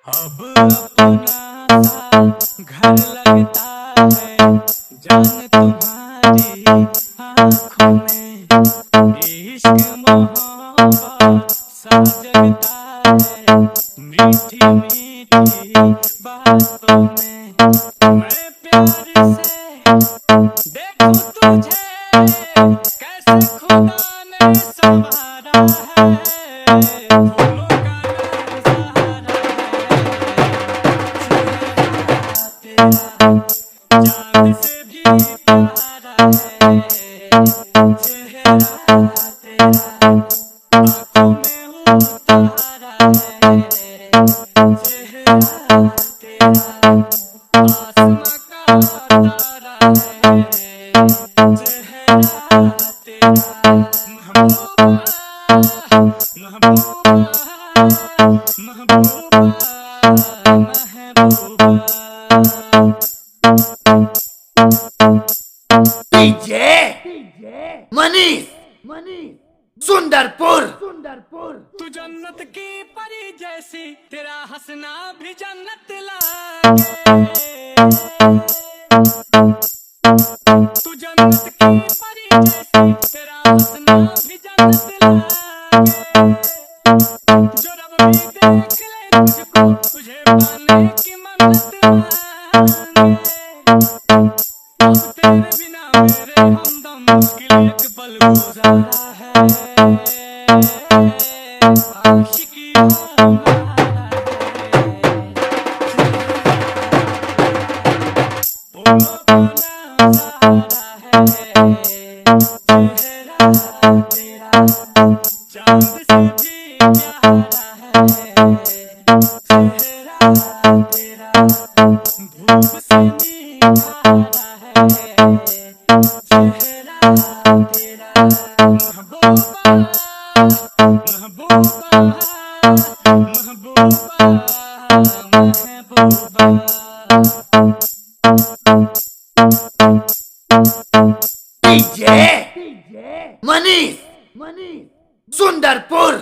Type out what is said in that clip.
अब अपना सा घर लगता है, जान तुम्हारी आँखों में इश्क मोहब्बत सा जगता है, मीठी मीठी बातों में मैं प्यार से देखूं तुझे, कैसे खुदा ने संवारा है, फूलों का नजारा है, चांद से भी प्यारा है चेहरा तेरा, आँखों में उतारा है चेहरा तेरा, आसमां का तारा है चेहरा तेरा, महबूबा महबूबा महबूबा महबूबा। डीजे मनीष सुंदरपुर। तू जन्नत की परी जैसी, तेरा हंसना भी जन्नत लागे, तू जन्नत की परी जैसी, तेरा हंसना भी जन्नत लागे, जो रब भी देख ले तुझको, तुझे पाने की मन्नत मांगे, अब तेरे बिना मेरे हमदम मुश्किल एक पल गुजारा है, आशिकी हमारा है, फूलों का नजारा है चेहरा तेरा, चांद से भी प्यारा है चेहरा तेरा, धूप से निखारा है चेहरा तेरा, महबूबा महबूबा महबूबा महबूबा। डीजे मनीष सुंदरपुर।